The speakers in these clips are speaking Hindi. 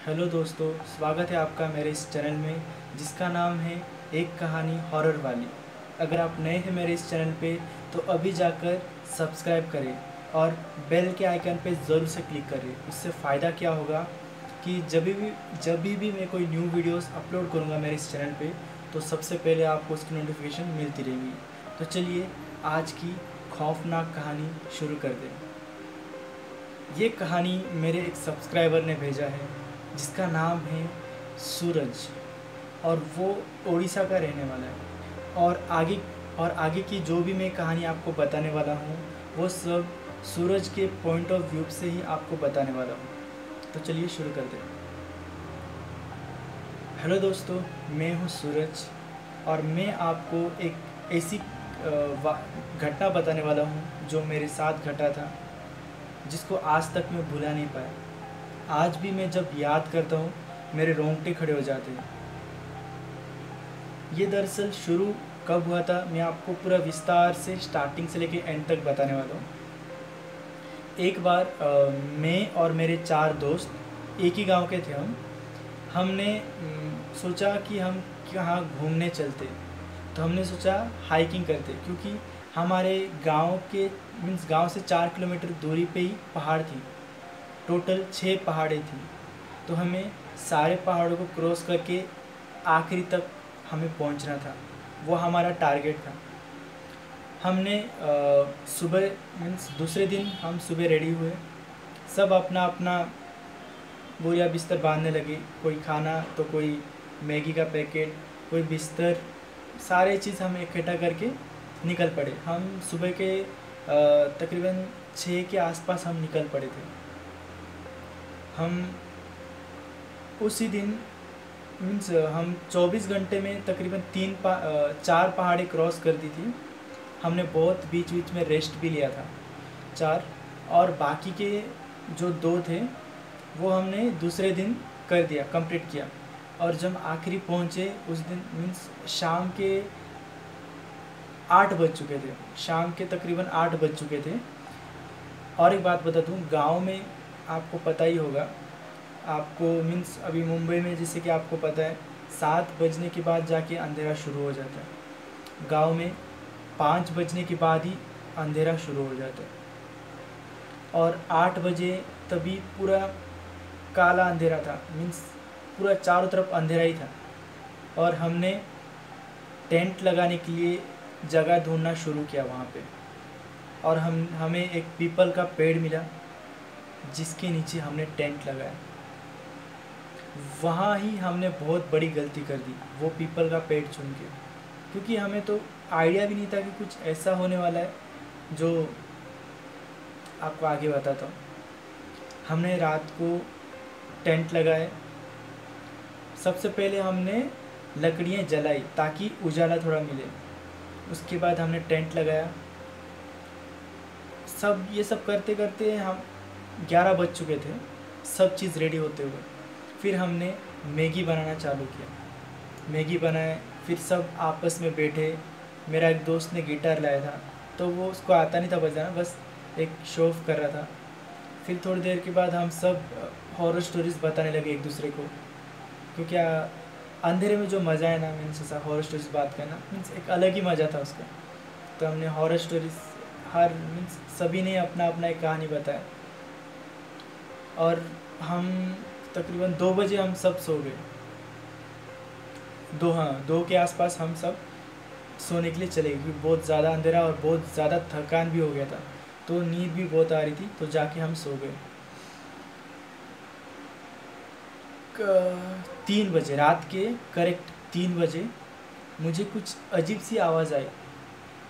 हेलो दोस्तों, स्वागत है आपका मेरे इस चैनल में जिसका नाम है एक कहानी हॉरर वाली। अगर आप नए हैं मेरे इस चैनल पे तो अभी जाकर सब्सक्राइब करें और बेल के आइकन पे ज़रूर से क्लिक करें। इससे फ़ायदा क्या होगा कि जब भी मैं कोई न्यू वीडियोस अपलोड करूँगा मेरे इस चैनल पे तो सबसे पहले आपको उसकी नोटिफिकेशन मिलती रहेगी। तो चलिए आज की खौफनाक कहानी शुरू कर दें। ये कहानी मेरे एक सब्सक्राइबर ने भेजा है जिसका नाम है सूरज, और वो उड़ीसा का रहने वाला है। और आगे की जो भी मैं कहानी आपको बताने वाला हूँ वो सब सूरज के पॉइंट ऑफ व्यू से ही आपको बताने वाला हूँ। तो चलिए शुरू करते हैं। हेलो दोस्तों, मैं हूँ सूरज और मैं आपको एक ऐसी घटना बताने वाला हूँ जो मेरे साथ घटा था, जिसको आज तक मैं भुला नहीं पाया। आज भी मैं जब याद करता हूँ मेरे रोंगटे खड़े हो जाते हैं। ये दरअसल शुरू कब हुआ था मैं आपको पूरा विस्तार से स्टार्टिंग से लेके एंड तक बताने वाला हूँ। एक बार मैं और मेरे 4 दोस्त एक ही गांव के थे। हमने सोचा कि हम कहाँ घूमने चलते। तो हमने सोचा हाइकिंग करते, क्योंकि हमारे गांव से 4 किलोमीटर दूरी पे ही पहाड़ थी। टोटल 6 पहाड़ें थी, तो हमें सारे पहाड़ों को क्रॉस करके आखिरी तक हमें पहुंचना था। वो हमारा टारगेट था। हमने सुबह दूसरे दिन हम सुबह रेडी हुए, सब अपना अपना बोरिया बिस्तर बांधने लगे। कोई खाना तो कोई मैगी का पैकेट, कोई बिस्तर, सारे चीज़ हम इकट्ठा करके निकल पड़े। हम सुबह के तकरीबन 6 के आसपास हम निकल पड़े थे। हम उसी दिन हम 24 घंटे में तकरीबन 4 पहाड़ें क्रॉस कर दी थी। हमने बहुत बीच बीच में रेस्ट भी लिया था 4, और बाकी के जो 2 थे वो हमने दूसरे दिन कर दिया, कंप्लीट किया। और जब आखिरी पहुँचे उस दिन शाम के 8 बज चुके थे। शाम के तकरीबन 8 बज चुके थे। और एक बात बता दूँ, गांव में आपको पता ही होगा, आपको अभी मुंबई में जैसे कि आपको पता है 7 बजने के बाद जाके अंधेरा शुरू हो जाता है। गांव में 5 बजने के बाद ही अंधेरा शुरू हो जाता है, और 8 बजे तभी पूरा काला अंधेरा था। पूरा चारों तरफ अंधेरा ही था। और हमने टेंट लगाने के लिए जगह ढूंढना शुरू किया वहाँ पे। और हमें एक पीपल का पेड़ मिला जिसके नीचे हमने टेंट लगाया। वहाँ ही हमने बहुत बड़ी गलती कर दी, वो पीपल का पेड़ चुन के, क्योंकि हमें तो आइडिया भी नहीं था कि कुछ ऐसा होने वाला है जो आपको आगे बताता हूँ। हमने रात को टेंट लगाए। सबसे पहले हमने लकड़ियाँ जलाई ताकि उजाला थोड़ा मिले। उसके बाद हमने टेंट लगाया। ये सब करते करते हम 11 बज चुके थे, सब चीज़ रेडी होते हुए। फिर हमने मैगी बनाना चालू किया। मैगी बनाए, फिर सब आपस में बैठे। मेरा एक दोस्त ने गिटार लाया था, तो वो उसको आता नहीं था बजाना, बस एक शो ऑफ कर रहा था। फिर थोड़ी देर के बाद हम सब हॉरर स्टोरीज़ बताने लगे एक दूसरे को, क्योंकि अंधेरे में जो मज़ा है ना, ऐसा हॉरर स्टोरीज़ बात करना एक अलग ही मज़ा था उसका। तो हमने हॉरर स्टोरीज़ सभी ने अपना अपना एक कहानी बताया। और हम तकरीबन 2 बजे हम सब सो गए। 2 के आसपास हम सब सोने के लिए चले गए, क्योंकि बहुत ज़्यादा अंधेरा और बहुत ज़्यादा थकान भी हो गया था, तो नींद भी बहुत आ रही थी। तो जाके हम सो गए। 3 बजे, रात के करेक्ट 3 बजे मुझे कुछ अजीब सी आवाज़ आई।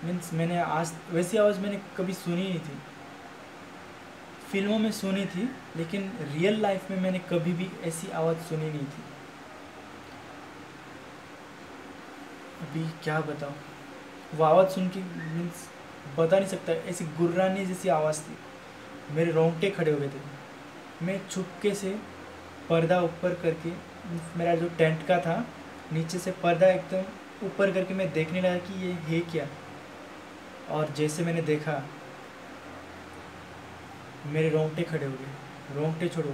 मैंने वैसी आवाज़ मैंने कभी सुनी नहीं थी। फिल्मों में सुनी थी, लेकिन रियल लाइफ में मैंने कभी भी ऐसी आवाज़ सुनी नहीं थी। अभी क्या बताऊँ, वो आवाज़ सुन के बता नहीं सकता, ऐसी गुर्राने जैसी आवाज़ थी। मेरे रोंगटे खड़े हो गए थे। मैं चुपके से पर्दा ऊपर करके, मेरा जो टेंट का था नीचे से पर्दा एकदम ऊपर करके मैं देखने लगा कि ये है क्या। और जैसे मैंने देखा, मेरे रोंगटे खड़े हो गए। रोंगटे छोड़ो,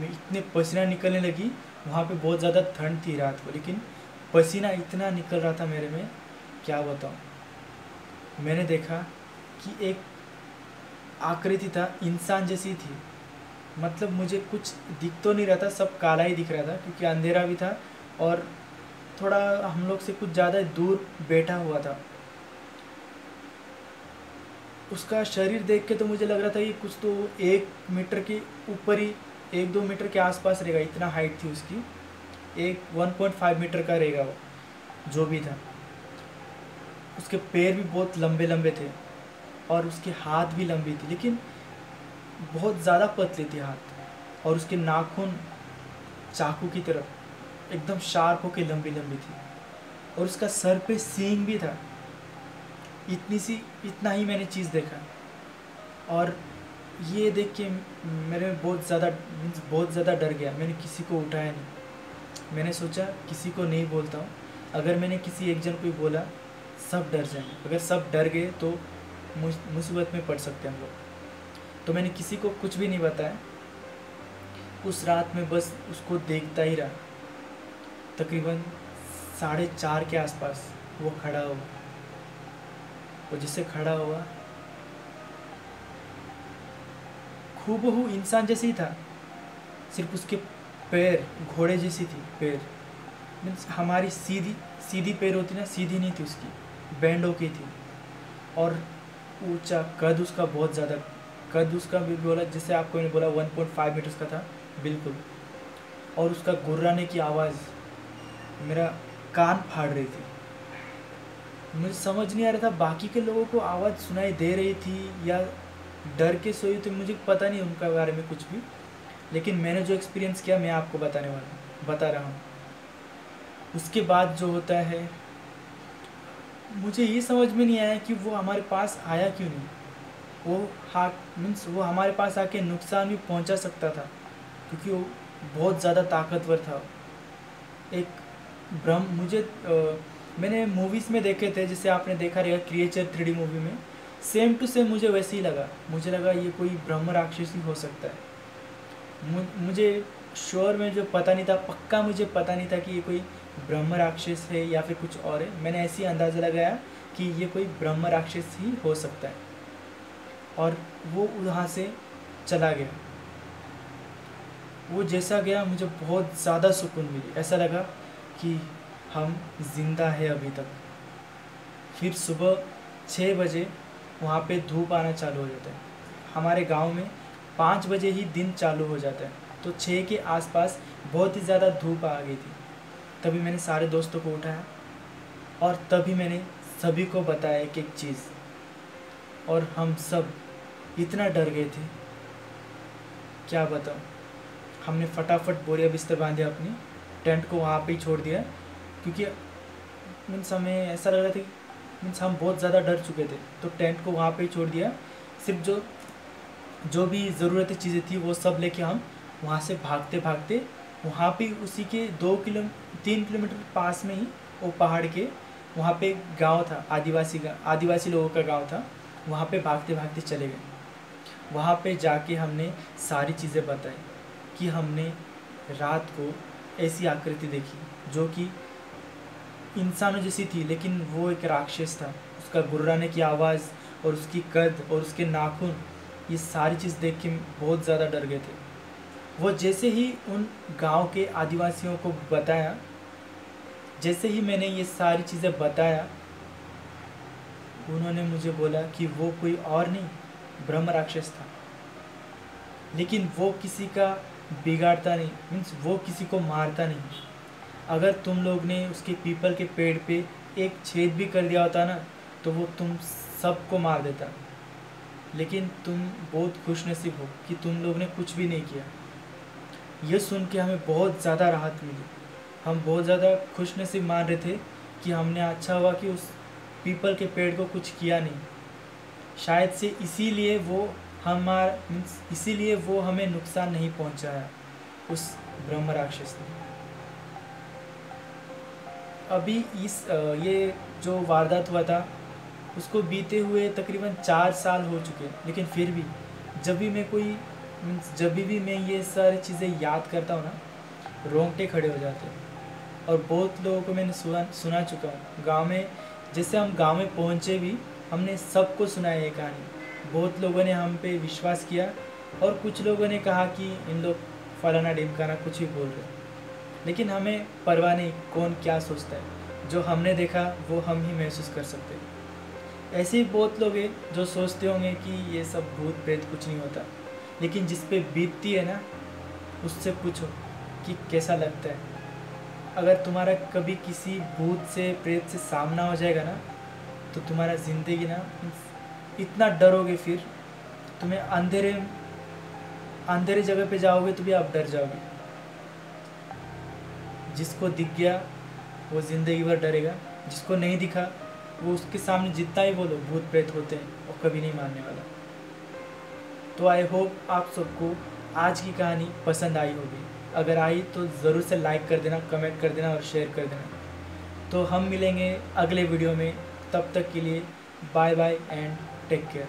इतने पसीना निकलने लगी। वहाँ पे बहुत ज़्यादा ठंड थी रात को, लेकिन पसीना इतना निकल रहा था मेरे में, क्या बताऊँ। मैंने देखा कि एक आकृति था, इंसान जैसी थी। मतलब मुझे कुछ दिख तो नहीं रहा था, सब काला ही दिख रहा था क्योंकि अंधेरा भी था और थोड़ा हम लोग से कुछ ज़्यादा दूर बैठा हुआ था। उसका शरीर देख के तो मुझे लग रहा था कि कुछ तो 1 मीटर के ऊपर ही, 1-2 मीटर के आसपास रहेगा, इतना हाइट थी उसकी। 1.5 मीटर का रहेगा वो, जो भी था। उसके पैर भी बहुत लंबे लंबे थे और उसके हाथ भी लंबी थी, लेकिन बहुत ज़्यादा पतली थी हाथ। और उसके नाखून चाकू की तरफ एकदम शार्प होके लंबी लंबी थी। और उसका सर पे सींग भी था। इतना ही मैंने चीज़ देखा। और ये देख के मेरे बहुत ज़्यादा डर गया। मैंने किसी को उठाया नहीं। मैंने सोचा किसी को नहीं बोलता हूँ, अगर मैंने किसी एक जन को बोला सब डर जाएंगे। अगर सब डर गए तो मुसीबत में पड़ सकते हैं हम लोग। तो मैंने किसी को कुछ भी नहीं बताया। उस रात में बस उसको देखता ही रहा। तकरीबन 4:30 के आसपास वो खड़ा हुआ। वो जिससे खड़ा हुआ हूबहू इंसान जैसे ही था, सिर्फ उसके पैर घोड़े जैसी थी। पैर मीन्स हमारी सीधी पैर होती ना, सीधी नहीं थी उसकी, बैंड होके थी। और ऊंचा कद उसका, बहुत ज़्यादा कद उसका भी बोला, जैसे आपको मैंने बोला 1.5 मीटर्स का था बिल्कुल। और उसका गुर्राने की आवाज़ मेरा कान फाड़ रही थी। मुझे समझ नहीं आ रहा था बाकी के लोगों को आवाज़ सुनाई दे रही थी या डर के सोई, तो मुझे पता नहीं उनका बारे में कुछ भी। लेकिन मैंने जो एक्सपीरियंस किया मैं आपको बता रहा हूँ। उसके बाद जो होता है, मुझे ये समझ में नहीं आया कि वो हमारे पास आया क्यों नहीं। वो हमारे पास आके नुकसान भी पहुंचा सकता था, क्योंकि वो बहुत ज़्यादा ताकतवर था। एक मैंने मूवीज़ में देखे थे, जैसे आपने देखा रहेगा क्रिएचर 3D मूवी में, सेम टू सेम मुझे वैसे ही लगा। मुझे लगा ये कोई ब्रह्म राक्षस ही हो सकता है। मुझे श्योर में जो पता नहीं था, पक्का मुझे पता नहीं था कि ये कोई ब्रह्म राक्षस है या फिर कुछ और है। मैंने ऐसे ही अंदाज़ा लगाया कि ये कोई ब्रह्म राक्षस ही हो सकता है। और वो वहाँ से चला गया। वो जैसा गया मुझे बहुत ज़्यादा सुकून मिली। ऐसा लगा कि हम जिंदा है अभी तक। फिर सुबह 6 बजे वहाँ पे धूप आना चालू हो जाता है। हमारे गांव में 5 बजे ही दिन चालू हो जाता है, तो 6 के आसपास बहुत ही ज़्यादा धूप आ गई थी। तभी मैंने सारे दोस्तों को उठाया और तभी मैंने सभी को बताया एक एक चीज़। और हम सब इतना डर गए थे, क्या बताऊँ। हमने फटाफट बोरिया बिस्तर बांधे, अपनी टेंट को वहाँ पे ही छोड़ दिया, क्योंकि मीन्स हमें ऐसा लग रहा था मीन्स हम बहुत ज़्यादा डर चुके थे। तो टेंट को वहाँ पे ही छोड़ दिया। सिर्फ जो भी ज़रूरती चीज़ें थी वो सब लेके हम वहाँ से भागते भागते वहाँ पे उसी के 3 किलोमीटर पास में ही वो पहाड़ के वहाँ पे गांव था, आदिवासी लोगों का गांव था। वहाँ पे भागते भागते चले गए। वहाँ पे जाके हमने सारी चीज़ें बताई कि हमने रात को ऐसी आकृति देखी जो कि इंसानों जैसी थी, लेकिन वो एक राक्षस था। उसका गुर्राने की आवाज़ और उसकी कद और उसके नाखून, ये सारी चीज़ देख के बहुत ज़्यादा डर गए थे। वो जैसे ही उन गांव के आदिवासियों को बताया, जैसे ही मैंने ये सारी चीज़ें बताया, उन्होंने मुझे बोला कि वो कोई और नहीं, ब्रह्म राक्षस था। लेकिन वो किसी का बिगाड़ता नहीं, मीन्स वो किसी को मारता नहीं। अगर तुम लोग ने उसके पीपल के पेड़ पे एक छेद भी कर दिया होता ना, तो वो तुम सबको मार देता। लेकिन तुम बहुत खुशनसीब हो कि तुम लोग ने कुछ भी नहीं किया। ये सुन के हमें बहुत ज़्यादा राहत मिली। हम बहुत ज़्यादा खुशनसीब मान रहे थे कि हमने, अच्छा हुआ कि उस पीपल के पेड़ को कुछ किया नहीं। शायद से इसीलिए वो हमें नुकसान नहीं पहुंचाया, उस ब्रह्म राक्षस ने। अभी ये जो वारदात हुआ था उसको बीते हुए तकरीबन 4 साल हो चुके, लेकिन फिर भी जब भी मैं कोई मीन्स जब भी मैं ये सारी चीज़ें याद करता हूँ ना, रोंगटे खड़े हो जाते हैं। और बहुत लोगों को मैंने सुना चुका हूँ गांव में। जैसे हम गांव में पहुँचे भी, हमने सबको सुनाया ये कहानी। बहुत लोगों ने हम पे विश्वास किया और कुछ लोगों ने कहा कि इन लोग फलाना ढिमकाना कुछ भी बोल रहे हैं। लेकिन हमें परवाह नहीं कौन क्या सोचता है, जो हमने देखा वो हम ही महसूस कर सकते हैं। ऐसे ही बहुत लोग हैं जो सोचते होंगे कि ये सब भूत प्रेत कुछ नहीं होता, लेकिन जिस पे बीतती है ना, उससे पूछो कि कैसा लगता है। अगर तुम्हारा कभी किसी भूत से प्रेत से सामना हो जाएगा ना, तो तुम्हारा ज़िंदगी ना इतना डरोगे, फिर तुम्हें अंधेरे अंधेरे जगह पे जाओगे तो भी आप डर जाओगे। जिसको दिख गया वो ज़िंदगी भर डरेगा, जिसको नहीं दिखा वो उसके सामने जितना ही बोलो भूत प्रेत होते हैं वो कभी नहीं मानने वाला। तो आई होप आप सबको आज की कहानी पसंद आई होगी। अगर आई तो ज़रूर से लाइक कर देना, कमेंट कर देना और शेयर कर देना। तो हम मिलेंगे अगले वीडियो में, तब तक के लिए bye bye and take care.